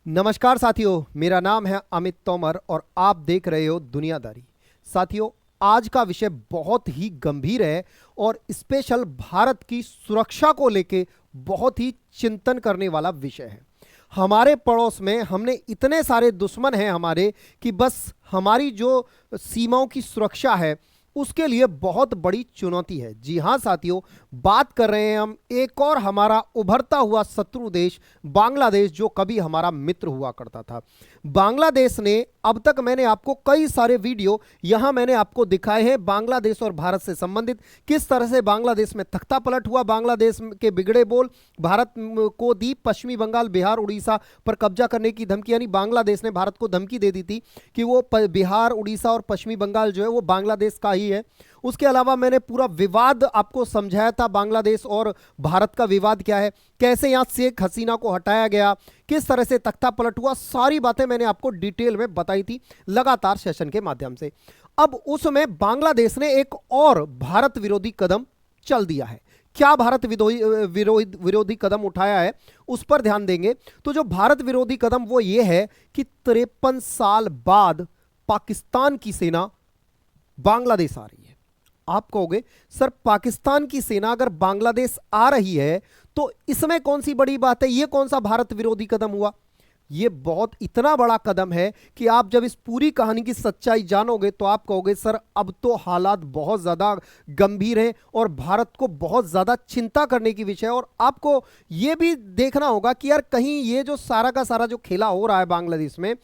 नमस्कार साथियों, मेरा नाम है अमित तोमर और आप देख रहे हो दुनियादारी। साथियों, आज का विषय बहुत ही गंभीर है और स्पेशल भारत की सुरक्षा को लेके बहुत ही चिंतन करने वाला विषय है। हमारे पड़ोस में हमने इतने सारे दुश्मन हैं हमारे कि बस हमारी जो सीमाओं की सुरक्षा है उसके लिए बहुत बड़ी चुनौती है। जी हाँ साथियों, बात कर रहे हैं हम एक और हमारा उभरता हुआ शत्रु देश बांग्लादेश, जो कभी हमारा मित्र हुआ करता था। बांग्लादेश ने अब तक मैंने आपको कई सारे वीडियो यहां मैंने आपको दिखाए हैं बांग्लादेश और भारत से संबंधित, किस तरह से बांग्लादेश में तख्ता पलट हुआ, बांग्लादेश के बिगड़े बोल भारत को दी, पश्चिमी बंगाल, बिहार, उड़ीसा पर कब्जा करने की धमकी, यानी बांग्लादेश ने भारत को धमकी दे दी थी कि वो बिहार, उड़ीसा और पश्चिमी बंगाल जो है वो बांग्लादेश का ही है। उसके अलावा मैंने पूरा विवाद आपको समझाया था, बांग्लादेश और भारत का विवाद क्या है, कैसे यहां शेख हसीना को हटाया गया, किस तरह से तख्ता पलट हुआ, सारी बातें मैंने आपको डिटेल में बताई थी लगातार सेशन के माध्यम से। अब उसमें बांग्लादेश ने एक और भारत विरोधी कदम चल दिया है। क्या भारत विरोधी कदम उठाया है उस पर ध्यान देंगे। तो जो भारत विरोधी कदम वो ये है कि 53 साल बाद पाकिस्तान की सेना बांग्लादेश आ रही है। आप कहोगे सर, पाकिस्तान की सेना अगर बांग्लादेश आ रही है तो इसमें कौन सी बड़ी बात है, ये कौन सा भारत विरोधी कदम हुआ। ये बहुत इतना बड़ा कदम है कि आप जब इस पूरी कहानी की सच्चाई जानोगे तो आप कहोगे सर, अब तो हालात बहुत ज़्यादा गंभीर हैं और भारत को बहुत ज़्यादा चिंता करने की विषय है। और आपको ये भी देखना होगा कि यार कहीं ये जो सारा का सारा जो खेला हो रहा है बांग्लादेश में,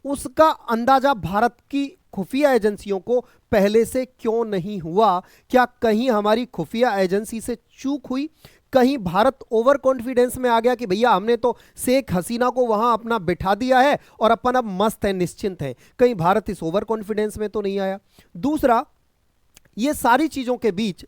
उसका अंदाजा भारत की खुफिया एजेंसियों को पहले से क्यों नहीं हुआ। क्या कहीं हमारी खुफिया एजेंसी से चूक हुई, कहीं भारत ओवर कॉन्फिडेंस में आ गया कि भैया हमने तो शेख हसीना को वहां अपना बिठा दिया है और अपन अब मस्त है, निश्चिंत है। कहीं भारत इस ओवर कॉन्फिडेंस में तो नहीं आया। दूसरा, ये सारी चीजों के बीच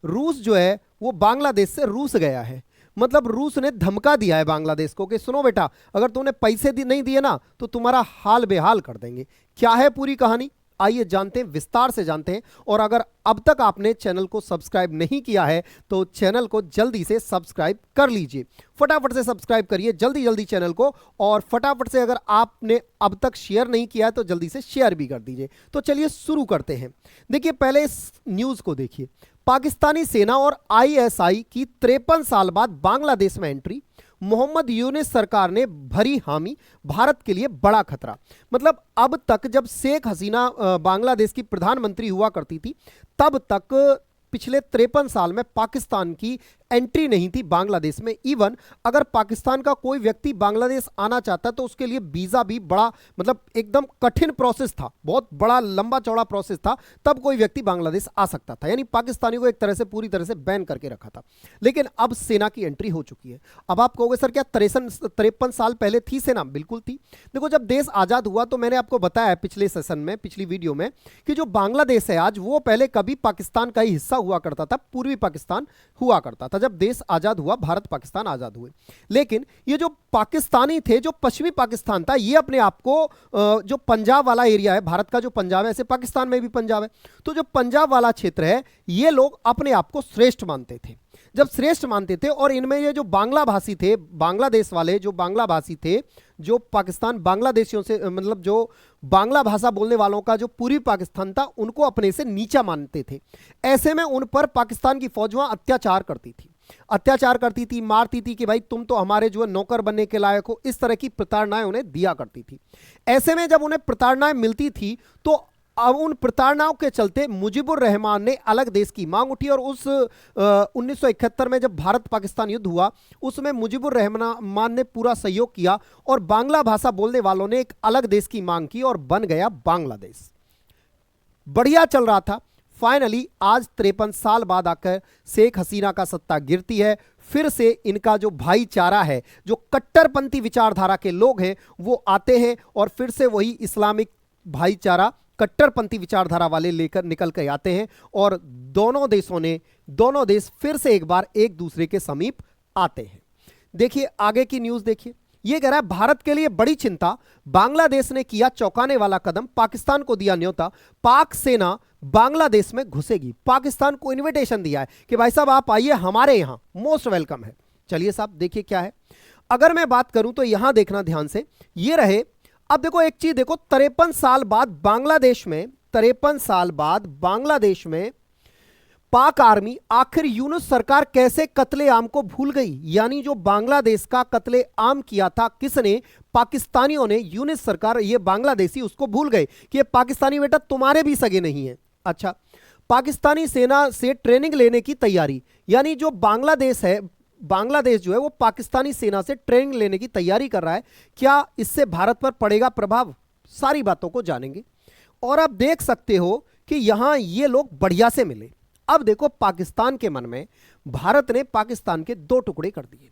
रूस जो है वो बांग्लादेश से रूस गया है। मतलब रूस ने धमका दिया है बांग्लादेश को कि सुनो बेटा, अगर तुमने पैसे नहीं दिए ना तो तुम्हारा हाल बेहाल कर देंगे। क्या है पूरी कहानी, आइए जानते हैं, विस्तार से जानते हैं। और अगर अब तक आपने चैनल को सब्सक्राइब नहीं किया है तो चैनल को जल्दी से सब्सक्राइब कर लीजिए। फटाफट से सब्सक्राइब करिए जल्दी जल्दी चैनल को, और फटाफट से अगर आपने अब तक शेयर नहीं किया है तो जल्दी से शेयर भी कर दीजिए। तो चलिए शुरू करते हैं। देखिए, पहले इस न्यूज को देखिए। पाकिस्तानी सेना और आईएसआई की 53 साल बाद बांग्लादेश में एंट्री, मोहम्मद यूनिस सरकार ने भरी हामी, भारत के लिए बड़ा खतरा। मतलब अब तक जब शेख हसीना बांग्लादेश की प्रधानमंत्री हुआ करती थी तब तक पिछले 53 साल में पाकिस्तान की एंट्री नहीं थी बांग्लादेश में। इवन अगर पाकिस्तान का कोई व्यक्ति बांग्लादेश आना चाहता तो उसके लिए वीजा भी बड़ा, मतलब एकदम कठिन प्रोसेस था, बहुत बड़ा लंबा चौड़ा प्रोसेस था, तब कोई व्यक्ति बांग्लादेश आ सकता था। यानी पाकिस्तानी को एक तरह से पूरी तरह से बैन करके रखा था। लेकिन अब सेना की एंट्री हो चुकी है। अब आप कहोगे सर, क्या 53 साल पहले थी सेना? बिल्कुल थी। देखो, जब देश आजाद हुआ तो मैंने आपको बताया पिछले सेशन में, पिछली वीडियो में, कि जो बांग्लादेश है आज वो पहले कभी पाकिस्तान का ही हिस्सा हुआ करता था, पूर्वी पाकिस्तान हुआ करता था। जब देश आजाद हुआ, भारत पाकिस्तान आजाद हुए, लेकिन ये जो पाकिस्तानी थे, जो पश्चिमी पाकिस्तान था, ये अपने आप को जो पंजाब वाला एरिया है, भारत का जो पंजाब है, ऐसे पाकिस्तान में भी पंजाब है, तो जो पंजाब वाला क्षेत्र है ये लोग अपने आप को श्रेष्ठ मानते थे। जब श्रेष्ठ मानते थे, और इनमें ये जो बांग्ला भाषी थे, बांग्लादेश वाले जो बांग्ला भाषी थे, जो पाकिस्तान बांग्लादेशियों से, मतलब जो बांग्ला भाषा बोलने वालों का जो पूर्वी पाकिस्तान था, उनको अपने से नीचा मानते थे। ऐसे में उन पर पाकिस्तान की फौज वहां अत्याचार करती थी, मारती थी कि भाई तुम तो हमारे जो है नौकर बनने के लायक हो, इस तरह की प्रताड़नाएं उन्हें दिया करती थी। ऐसे में जब उन्हें प्रताड़नाएं मिलती थी तो अब उन प्रताड़नाओं के चलते मुजीबुर रहमान ने अलग देश की मांग उठी, और उस 1971 में जब भारत पाकिस्तान युद्ध हुआ उसमें मुजीबुर रहमान ने पूरा सहयोग किया और बांग्ला भाषा बोलने वालों ने एक अलग देश की मांग की और बन गया बांग्लादेश। बढ़िया चल रहा था। फाइनली आज 53 साल बाद आकर शेख हसीना का सत्ता गिरती है। फिर से इनका जो भाईचारा है, जो कट्टरपंथी विचारधारा के लोग हैं, वो आते हैं और फिर से वही इस्लामिक भाईचारा, कट्टरपंथी विचारधारा वाले लेकर निकल कर आते हैं, और दोनों देश फिर से एक बार एक दूसरे के समीप आते हैं। देखिए आगे की न्यूज देखिए। यह कह रहा है, भारत के लिए बड़ी चिंता, बांग्लादेश ने किया चौंकाने वाला कदम, पाकिस्तान को दिया न्योता, पाक सेना बांग्लादेश में घुसेगी। पाकिस्तान को इनविटेशन दिया है कि भाई साहब आप आइए हमारे यहां, मोस्ट वेलकम है। चलिए साहब देखिए क्या है। अगर मैं बात करूं तो यहां देखना ध्यान से, ये रहे। अब देखो एक चीज देखो, 53 साल बाद बांग्लादेश में, 53 साल बाद बांग्लादेश में पाक आर्मी, आखिर यूनुस सरकार कैसे कत्ले आम को भूल गई? यानी जो बांग्लादेश का कत्ले आम किया था किसने? पाकिस्तानियों ने। यूनुस सरकार, ये बांग्लादेशी उसको भूल गए कि ये पाकिस्तानी बेटा तुम्हारे भी सगे नहीं है। अच्छा, पाकिस्तानी सेना से ट्रेनिंग लेने की तैयारी, यानी जो बांग्लादेश है, बांग्लादेश जो है वो पाकिस्तानी सेना से ट्रेनिंग लेने की तैयारी कर रहा है। क्या इससे भारत पर पड़ेगा प्रभाव? सारी बातों को जानेंगे। और आप देख सकते हो कि यहां ये लोग बढ़िया से मिले। अब देखो पाकिस्तान के मन में, भारत ने पाकिस्तान के दो टुकड़े कर दिए।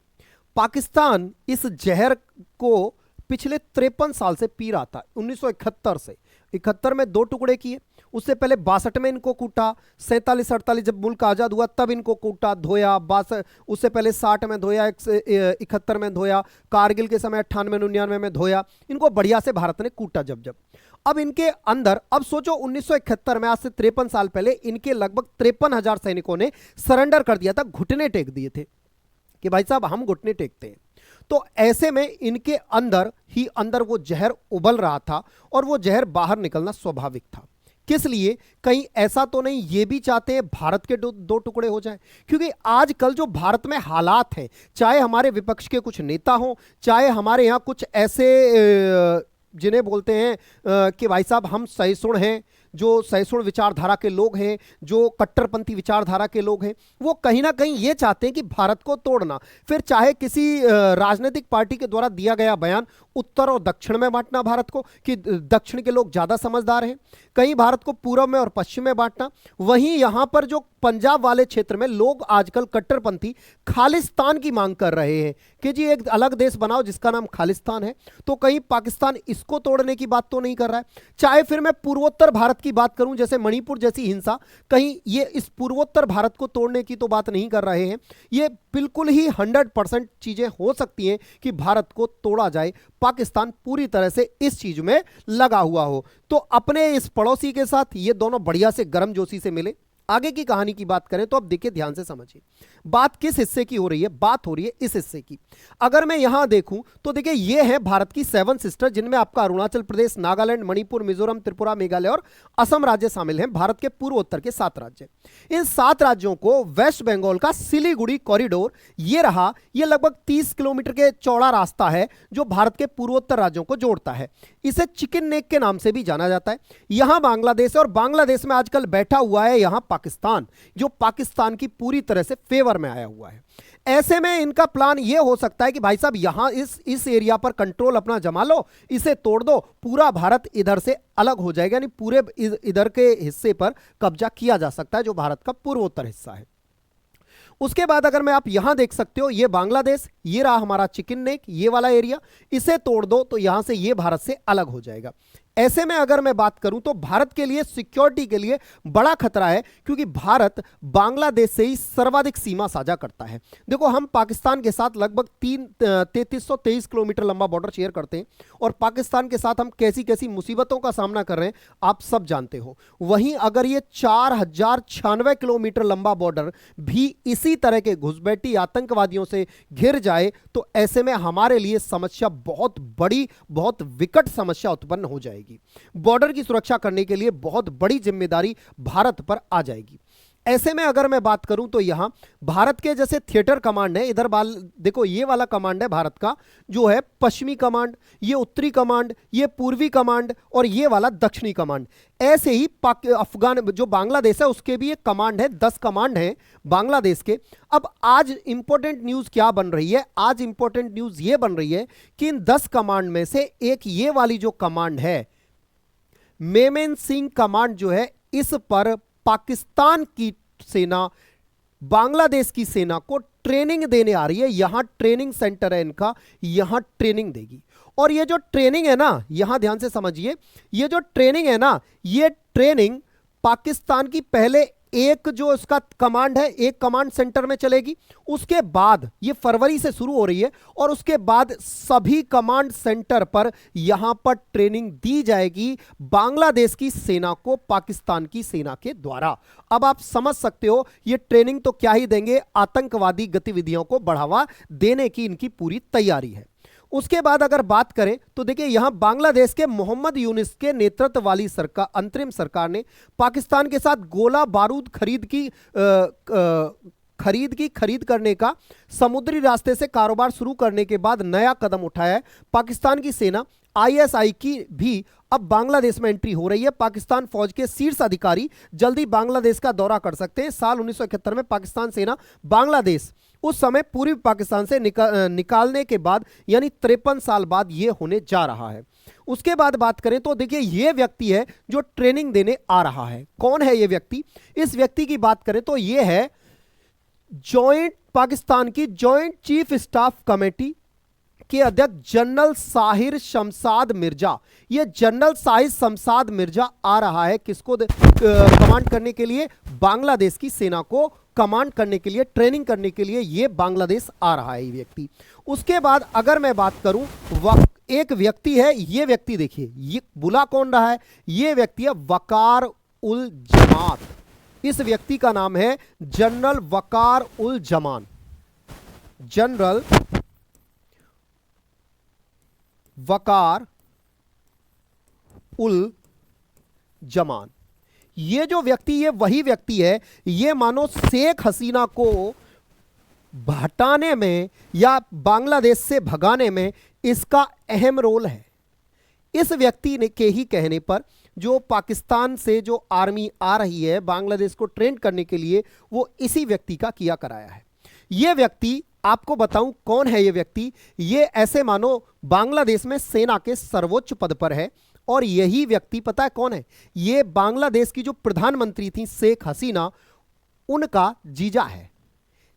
पाकिस्तान इस जहर को पिछले 53 साल से पी रहा था, 1971 से। 71 में दो टुकड़े किए, उससे पहले 62 में इनको कूटा, 47-48 जब मुल्क आजाद हुआ तब इनको कूटा धोया, उससे पहले 60 में धोया, 71 में धोया, कारगिल के समय 98-99 में धोया। इनको बढ़िया से भारत ने कूटा जब जब। अब इनके अंदर, अब सोचो 1971 में, आज से 53 साल पहले, इनके लगभग 53,000 सैनिकों ने सरेंडर कर दिया था, घुटने टेक दिए थे कि भाई साहब हम घुटने टेकते हैं। तो ऐसे में इनके अंदर ही अंदर वो जहर उबल रहा था और वो जहर बाहर निकलना स्वाभाविक था। किस लिए? कहीं ऐसा तो नहीं ये भी चाहते हैं भारत के दो टुकड़े हो जाएं? क्योंकि आजकल जो भारत में हालात हैं, चाहे हमारे विपक्ष के कुछ नेता हों, चाहे हमारे यहाँ कुछ ऐसे जिन्हें बोलते हैं कि भाई साहब हम सहिष्णु हैं, जो सहिष्णु विचारधारा के लोग हैं, जो कट्टरपंथी विचारधारा के लोग हैं, वो कहीं ना कहीं ये चाहते हैं कि भारत को तोड़ना। फिर चाहे किसी राजनीतिक पार्टी के द्वारा दिया गया बयान, उत्तर और दक्षिण में बांटना भारत को, कि दक्षिण के लोग ज्यादा समझदार हैं, कहीं भारत को पूर्व में और पश्चिम में बांटना। वहीं यहां पर जो पंजाब वाले क्षेत्र में लोग आजकल कट्टरपंथी खालिस्तान की मांग कर रहे हैं कि जी एक अलग देश बनाओ जिसका नाम खालिस्तान है। तो कहीं पाकिस्तान इसको तोड़ने की बात तो नहीं कर रहा है। चाहे फिर मैं पूर्वोत्तर भारत की बात करूं, जैसे मणिपुर जैसी हिंसा, कहीं ये इस पूर्वोत्तर भारत को तोड़ने की तो बात नहीं कर रहे हैं। ये बिल्कुल ही 100% चीजें हो सकती हैं कि भारत को तोड़ा जाए, पाकिस्तान पूरी तरह से इस चीज में लगा हुआ हो। तो अपने इस पड़ोसी के साथ ये दोनों बढ़िया से गर्मजोशी से मिले। आगे की कहानी की बात करें तो अब देखिए ध्यान से समझिए, बात किस हिस्से की हो रही है? बात हो रही है इस हिस्से की। अगर मैं यहां देखूं तो देखिए ये है भारत की 7 सिस्टर, जिनमें आपका अरुणाचल प्रदेश, नागालैंड, मणिपुर, मिजोरम, त्रिपुरा, मेघालय और असम राज्य शामिल हैं। भारत के पूर्वोत्तर के 7 राज्य। इन 7 राज्यों को वेस्ट बंगाल का सिलीगुड़ी कॉरिडोर ये रहा, ये लगभग 30 किलोमीटर के चौड़ा रास्ता है जो भारत के पूर्वोत्तर राज्यों को जोड़ता है। इसे चिकन नेक के नाम से भी जाना जाता है। यहां बांग्लादेश है और बांग्लादेश में आजकल बैठा हुआ है यहां पाकिस्तान, जो पाकिस्तान की पूरी तरह से फेवर में आया हुआ है। ऐसे में इनका प्लान यह हो सकता है कि भाई साहब यहां इस एरिया पर कंट्रोल अपना जमा लो, इसे तोड़ दो, पूरा भारत इधर से अलग हो जाएगा, यानी पूरे इधर के हिस्से पर कब्जा किया जा सकता है जो भारत का पूर्वोत्तर हिस्सा है। उसके बाद अगर मैं आप यहां देख सकते हो, ये बांग्लादेश, ये रहा हमारा चिकन नेक, ये वाला एरिया, इसे तोड़ दो तो यहां से ये भारत से अलग हो जाएगा। ऐसे में अगर मैं बात करूं तो भारत के लिए सिक्योरिटी के लिए बड़ा खतरा है, क्योंकि भारत बांग्लादेश से ही सर्वाधिक सीमा साझा करता है। देखो हम पाकिस्तान के साथ लगभग 3323 किलोमीटर लंबा बॉर्डर शेयर करते हैं और पाकिस्तान के साथ हम कैसी कैसी मुसीबतों का सामना कर रहे हैं आप सब जानते हो। वहीं अगर ये 4096 किलोमीटर लंबा बॉर्डर भी इसी तरह के घुसपैठी आतंकवादियों से घिर जाए तो ऐसे में हमारे लिए समस्या बहुत बड़ी, बहुत विकट समस्या उत्पन्न हो जाएगी। बॉर्डर की सुरक्षा करने के लिए बहुत बड़ी जिम्मेदारी भारत पर आ जाएगी। ऐसे में अगर मैं बात करूं तो यहां भारत के जैसे थिएटर कमांड है, इधर देखो ये वाला कमांड है भारत का जो है पश्चिमी कमांड, ये उत्तरी कमांड, ये पूर्वी कमांड और ये वाला दक्षिणी कमांड। ऐसे ही अफगान जो बांग्लादेश है उसके भी एक कमांड है, 10 कमांड है बांग्लादेश के। अब आज इंपॉर्टेंट न्यूज क्या बन रही है? आज इंपॉर्टेंट न्यूज ये बन रही है कि इन 10 कमांड में से एक ये वाली जो कमांड है, मेमेनसिंह कमांड जो है, इस पर पाकिस्तान की सेना बांग्लादेश की सेना को ट्रेनिंग देने आ रही है। यहां ट्रेनिंग सेंटर है इनका, यहां ट्रेनिंग देगी। और ये जो ट्रेनिंग है ना, यहां ध्यान से समझिए, ये जो ट्रेनिंग है ना, ये ट्रेनिंग पाकिस्तान की पहले एक जो इसका कमांड है एक कमांड सेंटर में चलेगी, उसके बाद ये फरवरी से शुरू हो रही है और उसके बाद सभी कमांड सेंटर पर यहां पर ट्रेनिंग दी जाएगी बांग्लादेश की सेना को पाकिस्तान की सेना के द्वारा। अब आप समझ सकते हो ये ट्रेनिंग तो क्या ही देंगे, आतंकवादी गतिविधियों को बढ़ावा देने की इनकी पूरी तैयारी है। उसके बाद अगर बात करें तो देखिए यहां बांग्लादेश के मोहम्मद यूनिस के नेतृत्व वाली सरकार, अंतरिम सरकार ने पाकिस्तान के साथ गोला बारूद खरीद करने का समुद्री रास्ते से कारोबार शुरू करने के बाद नया कदम उठाया है। पाकिस्तान की सेना आईएसआई की भी अब बांग्लादेश में एंट्री हो रही है। पाकिस्तान फौज के शीर्ष अधिकारी जल्दी बांग्लादेश का दौरा कर सकते हैं। साल 1971 में पाकिस्तान सेना बांग्लादेश उस समय पूर्वी पाकिस्तान से निकालने के बाद यानी 53 साल बाद यह होने जा रहा है। उसके बाद बात करें तो देखिए यह व्यक्ति है जो ट्रेनिंग देने आ रहा है। कौन है यह व्यक्ति? इस व्यक्ति की बात करें तो यह है पाकिस्तान की जॉइंट चीफ स्टाफ कमेटी के अध्यक्ष जनरल साहिर शमसाद मिर्जा। यह जनरल साहिर शमसाद मिर्जा आ रहा है किसको कमांड करने के लिए? बांग्लादेश की सेना को कमांड करने के लिए, ट्रेनिंग करने के लिए यह बांग्लादेश आ रहा है ये व्यक्ति। उसके बाद अगर मैं बात करूं एक व्यक्ति है, ये व्यक्ति देखिए ये बुला कौन रहा है? ये व्यक्ति है वकार उल जमात। इस व्यक्ति का नाम है जनरल वकार उल जमान। जनरल वकार उल जमान, ये जो व्यक्ति, ये वही व्यक्ति है, ये मानो शेख हसीना को हटाने में या बांग्लादेश से भगाने में इसका अहम रोल है। इस व्यक्ति ने के ही कहने पर जो पाकिस्तान से जो आर्मी आ रही है बांग्लादेश को ट्रेन करने के लिए, वो इसी व्यक्ति का किया कराया है। यह व्यक्ति आपको बताऊं कौन है ये व्यक्ति? ये ऐसे मानो बांग्लादेश में सेना के सर्वोच्च पद पर है और यही व्यक्ति पता है कौन है? ये बांग्लादेश की जो प्रधानमंत्री थी शेख हसीना, उनका जीजा है।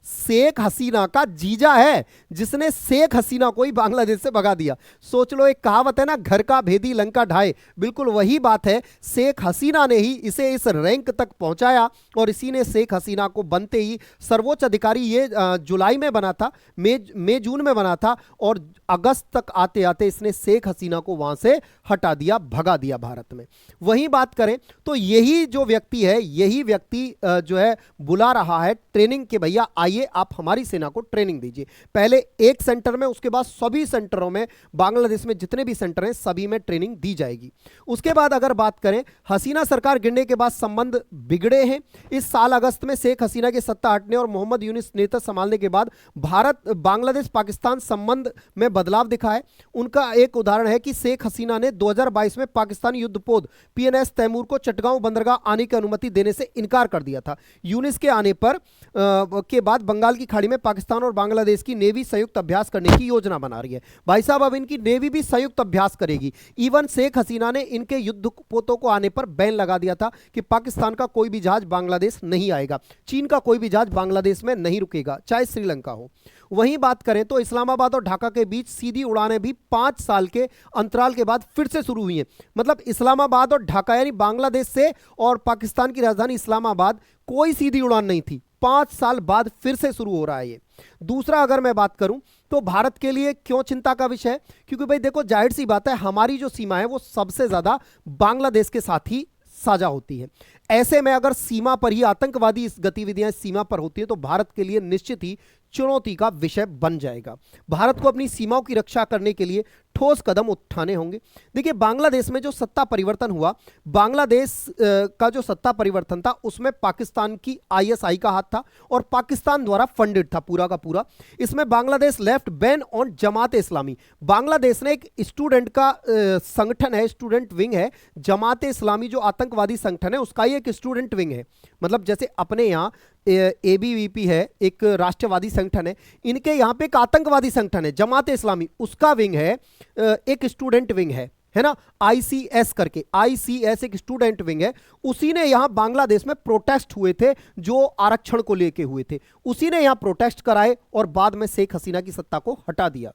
शेख हसीना का जीजा है जिसने शेख हसीना को ही बांग्लादेश से भगा दिया। सोच लो, एक कहावत है ना, घर का भेदी लंका ढाए, बिल्कुल वही बात है। शेख हसीना ने ही इसे इस रैंक तक पहुंचाया और इसी ने शेख हसीना को बनते ही सर्वोच्च अधिकारी, ये जुलाई में बना था, मई जून में बना था और अगस्त तक आते आते इसने शेख हसीना को वहां से हटा दिया, भगा दिया भारत में। वही बात करें तो यही जो व्यक्ति है, यही व्यक्ति जो है बुला रहा है ट्रेनिंग के, भैया आइए आप हमारी सेना को ट्रेनिंग दीजिए। पहले एक सेंटर में, उसके बाद सभी सेंटरों में, बांग्लादेश में जितने भी सेंटर हैं सभी में ट्रेनिंग दी जाएगी। उसके बाद अगर बात करें, हसीना सरकार गिरने के बाद संबंध बिगड़े हैं। इस साल अगस्त में शेख हसीना की सत्ता हटने और मोहम्मद यूनिस नेतृत्व संभालने के बाद भारत बांग्लादेश पाकिस्तान संबंध में बदलाव दिखा है। उनका एक उदाहरण है कि शेख हसीना ने 2022 में पाकिस्तानी युद्धपोत पीएनएस तैमूर को चटगांव बंदरगाह आने की अनुमति देने से इनकार कर दिया था। यूनिस के आने पर के बाद बंगाल की खाड़ी में पाकिस्तान और बांग्लादेश की नेवी संयुक्त अभ्यास करने की योजना बना रही है। भाई साहब, अब इनकी नेवी भी संयुक्त अभ्यास करेगी। इवन शेख हसीना ने इनके युद्धपोतों को आने पर बैन लगा दिया था कि पाकिस्तान का कोई भी जहाज बांग्लादेश नहीं आएगा, चीन का कोई भी जहाज बांग्लादेश में नहीं रुकेगा, चाहे श्रीलंका हो। वहीं बात करें तो इस्लामाबाद और ढाका के बीच सीधी उड़ानें भी 5 साल के अंतराल के बाद फिर से शुरू हुई हैं। मतलब इस्लामाबाद और ढाका यानी बांग्लादेश से और पाकिस्तान की राजधानी इस्लामाबाद कोई सीधी उड़ान नहीं थी, 5 साल बाद फिर से शुरू हो रहा है ये। दूसरा अगर मैं बात करूं तो भारत के लिए क्यों चिंता का विषय है? क्योंकि भाई देखो, जाहिर सी बात है, हमारी जो सीमा है वो सबसे ज्यादा बांग्लादेश के साथ ही साझा होती है। ऐसे में अगर सीमा पर ही आतंकवादी इस गतिविधियां सीमा पर होती है तो भारत के लिए निश्चित ही चुनौती का विषय बन जाएगा। भारत को अपनी सीमाओं की रक्षा करने के लिए ठोस कदम उठाने होंगे। देखिए, बांग्लादेश में जो सत्ता परिवर्तन हुआ, बांग्लादेश का जो सत्ता परिवर्तन था उसमें पाकिस्तान की आईएसआई का हाथ था और पाकिस्तान द्वारा फंडेड था पूरा का पूरा। इसमें Bangladesh left ban on Jamaat Islami, Bangladesh ने एक स्टूडेंट का संगठन है, स्टूडेंट विंग है, जमात इस्लामी जो आतंकवादी संगठन है उसका ही एक स्टूडेंट विंग है। मतलब जैसे अपने यहाँ एबीवीपी है, एक राष्ट्रवादी संगठन है, इनके यहाँ पे एक आतंकवादी संगठन है जमात इस्लामी, उसका विंग है, एक स्टूडेंट विंग है ना, आईसीएस करके, आईसीएस एक स्टूडेंट विंग है। उसी ने यहां बांग्लादेश में प्रोटेस्ट हुए थे जो आरक्षण को लेके हुए थे, उसी ने यहां प्रोटेस्ट कराए और बाद में शेख हसीना की सत्ता को हटा दिया।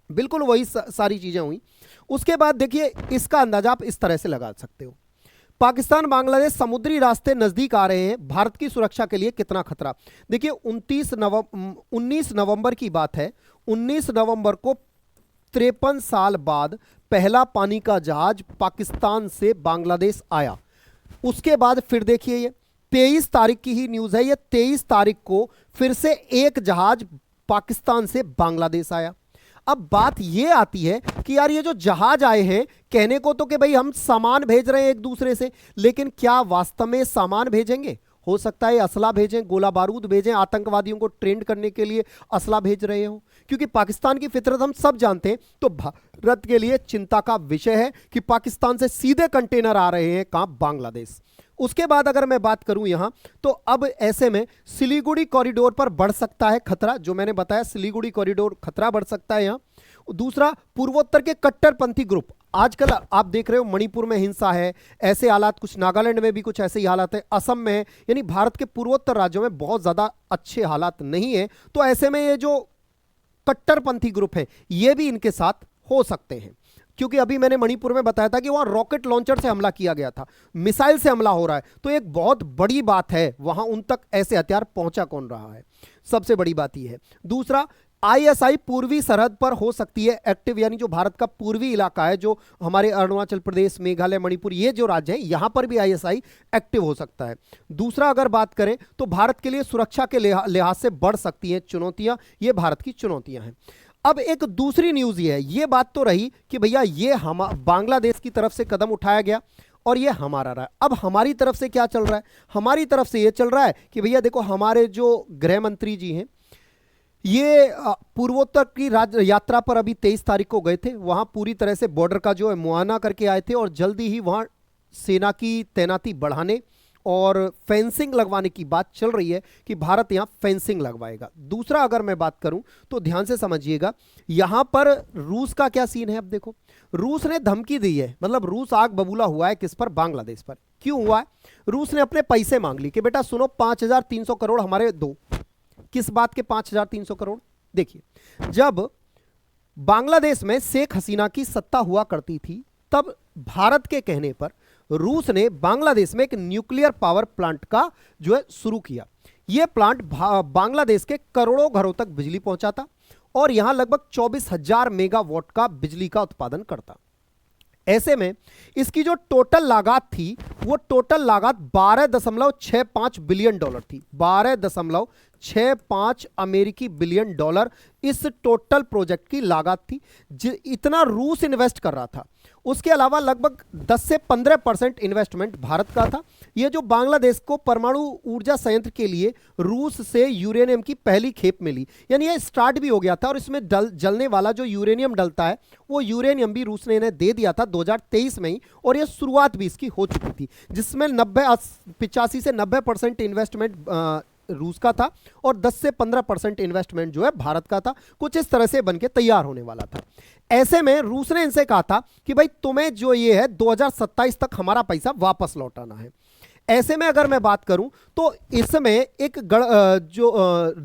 बिल्कुल वही सारी चीजें हुई। उसके बाद देखिए, इसका अंदाजा आप इस तरह से लगा सकते हो। पाकिस्तान बांग्लादेश समुद्री रास्ते नजदीक आ रहे हैं, भारत की सुरक्षा के लिए कितना खतरा। देखिए 19 नवंबर की बात है। 19 नवंबर को 53 साल बाद पहला पानी का जहाज पाकिस्तान से बांग्लादेश आया। उसके बाद फिर देखिए, ये 23 तारीख की ही न्यूज है, ये 23 तारीख को फिर से एक जहाज पाकिस्तान से बांग्लादेश आया। अब बात ये आती है कि यार ये जो जहाज आए हैं, कहने को तो कि भाई हम सामान भेज रहे हैं एक दूसरे से, लेकिन क्या वास्तव में सामान भेजेंगे? हो सकता है असला भेजें, गोला बारूद भेजें, आतंकवादियों को ट्रेंड करने के लिए असला भेज रहे हो, क्योंकि पाकिस्तान की फितरत हम सब जानते हैं। तो भारत के लिए चिंता का विषय है कि पाकिस्तान से सीधे कंटेनर आ रहे हैं कहां? बांग्लादेश। उसके बाद अगर मैं बात करूं यहां, तो अब ऐसे में सिलीगुड़ी कॉरिडोर पर बढ़ सकता है खतरा, जो मैंने बताया सिलीगुड़ी कॉरिडोर खतरा बढ़ सकता है यहां। दूसरा, पूर्वोत्तर के कट्टरपंथी ग्रुप, आजकल आप देख रहे हो मणिपुर में हिंसा है, ऐसे हालात, कुछ नागालैंड में भी कुछ ऐसे ही हालात है, असम में है, यानी भारत के पूर्वोत्तर राज्यों में बहुत ज्यादा अच्छे हालात नहीं है। तो ऐसे में ये जो कट्टरपंथी ग्रुप है ये भी इनके साथ हो सकते हैं, क्योंकि अभी मैंने मणिपुर में बताया था कि वहां रॉकेट लॉन्चर से हमला किया गया था, मिसाइल से हमला हो रहा है, तो एक बहुत बड़ी बात है वहां उन तक ऐसे हथियार पहुंचा कौन रहा है, सबसे बड़ी बात यह है। दूसरा, आईएसआई पूर्वी सरहद पर हो सकती है एक्टिव, यानी जो भारत का पूर्वी इलाका है, जो हमारे अरुणाचल प्रदेश, मेघालय, मणिपुर, ये जो राज्य हैं, यहां पर भी आईएसआई एक्टिव हो सकता है। दूसरा, अगर बात करें तो भारत के लिए सुरक्षा के लिहाज से बढ़ सकती हैं चुनौतियां, ये भारत की चुनौतियां हैं। अब एक दूसरी न्यूज ये है, ये बात तो रही कि भैया ये हम बांग्लादेश की तरफ से कदम उठाया गया और ये हमारा रहा। अब हमारी तरफ से क्या चल रहा है? हमारी तरफ से ये चल रहा है कि भैया देखो, हमारे जो गृह मंत्री जी हैं, ये पूर्वोत्तर की यात्रा पर अभी 23 तारीख को गए थे, वहां पूरी तरह से बॉर्डर का जो है मुआयना करके आए थे और जल्दी ही वहां सेना की तैनाती बढ़ाने और फेंसिंग लगवाने की बात चल रही है कि भारत यहां फेंसिंग लगवाएगा। दूसरा, अगर मैं बात करूं तो ध्यान से समझिएगा, यहां पर रूस का क्या सीन है। अब देखो, रूस ने धमकी दी है, मतलब रूस आग बबूला हुआ है किस पर? बांग्लादेश पर। क्यों हुआ है? रूस ने अपने पैसे मांग ली कि बेटा सुनो 5300 करोड़ हमारे दो। किस बात के 5300 करोड़? देखिए, जब बांग्लादेश में शेख हसीना की सत्ता हुआ करती थी, तब भारत के कहने पर रूस ने बांग्लादेश में एक न्यूक्लियर पावर प्लांट का जो है शुरू किया। यह प्लांट बांग्लादेश के करोड़ों घरों तक बिजली पहुंचाता और यहां लगभग 24,000 मेगावाट का बिजली का उत्पादन करता। ऐसे में इसकी जो टोटल लागत थी, वो टोटल लागत 12.65 बिलियन डॉलर थी। 12.65 अमेरिकी बिलियन डॉलर इस टोटल प्रोजेक्ट की लागत थी, इतना रूस इन्वेस्ट कर रहा था। उसके अलावा लगभग 10 से 15% इन्वेस्टमेंट भारत का था। यह जो बांग्लादेश को परमाणु ऊर्जा संयंत्र के लिए रूस से यूरेनियम की पहली खेप मिली, यानी यह स्टार्ट भी हो गया था और इसमें जलने वाला जो यूरेनियम डलता है, वो यूरेनियम भी रूस ने इन्हें दे दिया था 2023 में ही, और यह शुरुआत भी इसकी हो चुकी थी, जिसमें 85 से 90% इन्वेस्टमेंट रूस का था और 10 से 15% इन्वेस्टमेंट जो है भारत का था। कुछ इस तरह से बनके तैयार होने वाला था। ऐसे में रूस ने इनसे कहा था कि भाई तुम्हें जो ये है 2027 तक हमारा पैसा वापस लौटाना है। ऐसे में अगर मैं बात करूं तो इसमें एक जो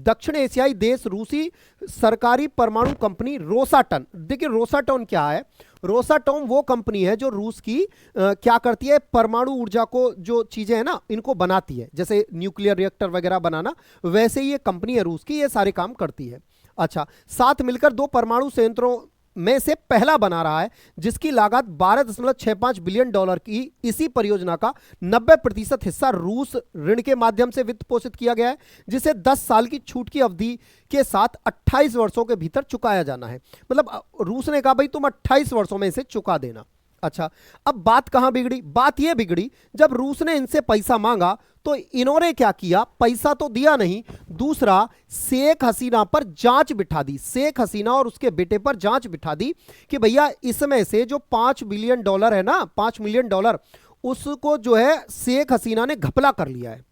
दक्षिण एशियाई देश रूसी सरकारी परमाणु कंपनी रोसाटम, देखिए रोसाटम क्या है? रोसाटम वो कंपनी है जो रूस की क्या करती है, परमाणु ऊर्जा को जो चीजें हैं ना, इनको बनाती है, जैसे न्यूक्लियर रिएक्टर वगैरह बनाना, वैसे ही ये कंपनी है रूस की, ये सारे काम करती है। अच्छा, साथ मिलकर 2 परमाणु संयंत्रों में से पहला बना रहा है, जिसकी लागत 12.65 बिलियन डॉलर की। इसी परियोजना का 90% हिस्सा रूस ऋण के माध्यम से वित्त पोषित किया गया है, जिसे 10 साल की छूट की अवधि के साथ 28 वर्षों के भीतर चुकाया जाना है। मतलब रूस ने कहा भाई तुम 28 वर्षों में इसे चुका देना। अच्छा, अब बात कहां बिगड़ी? बात यह बिगड़ी जब रूस ने इनसे पैसा मांगा तो इन्होंने क्या किया, पैसा तो दिया नहीं, दूसरा शेख हसीना पर जांच बिठा दी। शेख हसीना और उसके बेटे पर जांच बिठा दी कि भैया इसमें से जो 5 बिलियन डॉलर है ना, 5 मिलियन डॉलर, उसको जो है शेख हसीना ने घपला कर लिया है।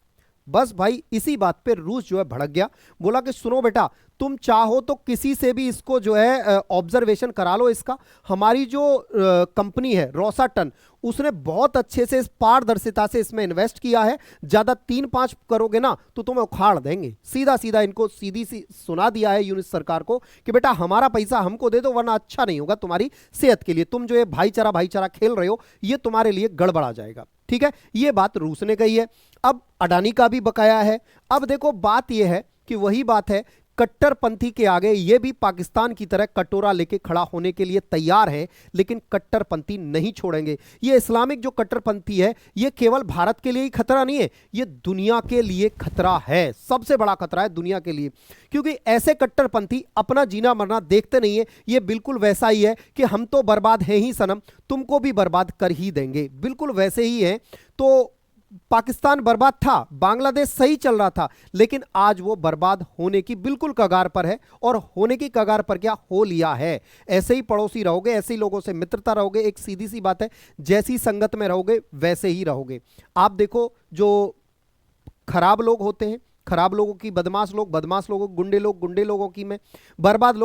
बस भाई इसी बात पे रूस जो है भड़क गया, बोला कि सुनो बेटा, तुम चाहो तो किसी से भी इसको जो है ऑब्जर्वेशन करा लो इसका। हमारी जो कंपनी है रोसाटम, उसने बहुत अच्छे से पारदर्शिता से इसमें इन्वेस्ट किया है, ज्यादा 3-5 करोगे ना तो तुम्हें उखाड़ देंगे। सीधा सीधा इनको सीधी सी सुना दिया है यूनिट सरकार को कि बेटा हमारा पैसा हमको दे दो, वरना अच्छा नहीं होगा तुम्हारी सेहत के लिए। तुम जो ये भाईचारा खेल रहे हो, ये तुम्हारे लिए गड़बड़ा जाएगा। ठीक है, ये बात रूस ने कही है। अब अडानी का भी बकाया है। अब देखो बात यह है कि वही बात है, कट्टरपंथी के आगे ये भी पाकिस्तान की तरह कटोरा लेके खड़ा होने के लिए तैयार है, लेकिन कट्टरपंथी नहीं छोड़ेंगे। ये इस्लामिक जो कट्टरपंथी है, ये केवल भारत के लिए ही खतरा नहीं है, ये दुनिया के लिए खतरा है, सबसे बड़ा खतरा है दुनिया के लिए। क्योंकि ऐसे कट्टरपंथी अपना जीना मरना देखते नहीं है। ये बिल्कुल वैसा ही है कि हम तो बर्बाद हैं ही सनम, तुमको भी बर्बाद कर ही देंगे, बिल्कुल वैसे ही है। तो पाकिस्तान बर्बाद था, बांग्लादेश सही चल रहा था, लेकिन आज वो बर्बाद होने की बिल्कुल कगार पर है। और होने की कगार पर क्या हो लिया है। ऐसे ही पड़ोसी रहोगे, ऐसे ही लोगों से मित्रता रहोगे, एक सीधी सी बात है, जैसी संगत में रहोगे वैसे ही रहोगे। आप देखो जो खराब लोग होते हैं, खराब लोगों की, बदमाश लोगों, गुंडे लोगों की में, बर्बाद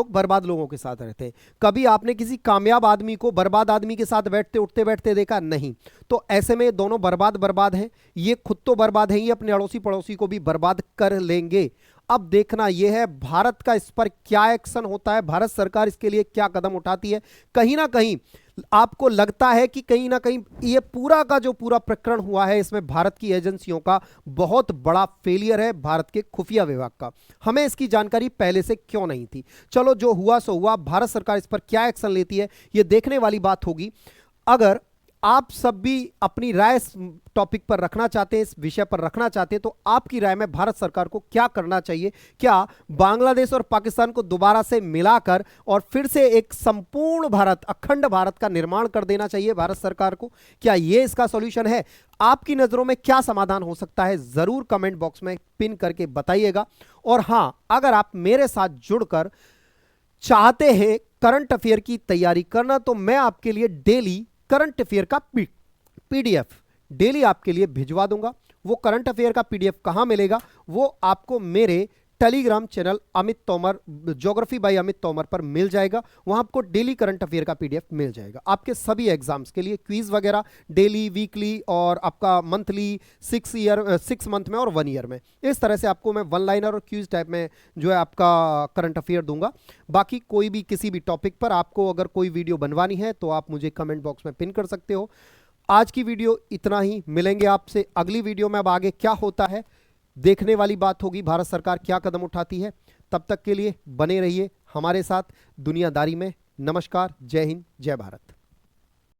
लोगों के साथ रहते हैं। कभी आपने किसी कामयाब आदमी को बर्बाद आदमी के साथ बैठते उठते बैठते देखा? नहीं। तो ऐसे में दोनों बर्बाद हैं। ये खुद तो बर्बाद हैं, ये अपने अड़ोसी पड़ोसी को भी बर्बाद कर लेंगे। अब देखना यह है भारत का इस पर क्या एक्शन होता है, भारत सरकार इसके लिए क्या कदम उठाती है। कहीं ना कहीं आपको लगता है कि कहीं ना कहीं ये पूरा का जो पूरा प्रकरण हुआ है, इसमें भारत की एजेंसियों का बहुत बड़ा फेलियर है, भारत के खुफिया विभाग का। हमें इसकी जानकारी पहले से क्यों नहीं थी? चलो जो हुआ सो हुआ, भारत सरकार इस पर क्या एक्शन लेती है ये देखने वाली बात होगी। अगर आप सब भी अपनी राय इस टॉपिक पर रखना चाहते हैं, इस विषय पर रखना चाहते हैं, तो आपकी राय में भारत सरकार को क्या करना चाहिए? क्या बांग्लादेश और पाकिस्तान को दोबारा से मिलाकर और फिर से एक संपूर्ण भारत, अखंड भारत का निर्माण कर देना चाहिए भारत सरकार को? क्या यह इसका सॉल्यूशन है? आपकी नजरों में क्या समाधान हो सकता है, जरूर कमेंट बॉक्स में पिन करके बताइएगा। और हां, अगर आप मेरे साथ जुड़कर चाहते हैं करंट अफेयर की तैयारी करना, तो मैं आपके लिए डेली करंट अफेयर का पीडीएफ डेली आपके लिए भिजवा दूंगा। वो करंट अफेयर का पीडीएफ कहां मिलेगा? वो आपको मेरे Telegram channel Amit Tomar, geography bye Amit Tomar पर मिल जाएगा। वहां आपको डेली करंट अफेयर का पीडीएफ मिल जाएगा आपके सभी एग्जाम्स के लिए, क्विज वगैरह डेली, वीकली और आपका मंथली, 6 मंथ में और 1 ईयर में। इस तरह से आपको मैं वन लाइनर और क्विज टाइप में जो है आपका करंट अफेयर दूंगा। बाकी कोई भी किसी भी टॉपिक पर आपको अगर कोई वीडियो बनवानी है तो आप मुझे कमेंट बॉक्स में पिन कर सकते हो। आज की वीडियो इतना ही, मिलेंगे आपसे अगली वीडियो में। अब आगे क्या होता है देखने वाली बात होगी, भारत सरकार क्या कदम उठाती है। तब तक के लिए बने रहिए हमारे साथ दुनियादारी में। नमस्कार, जय हिंद, जय भारत।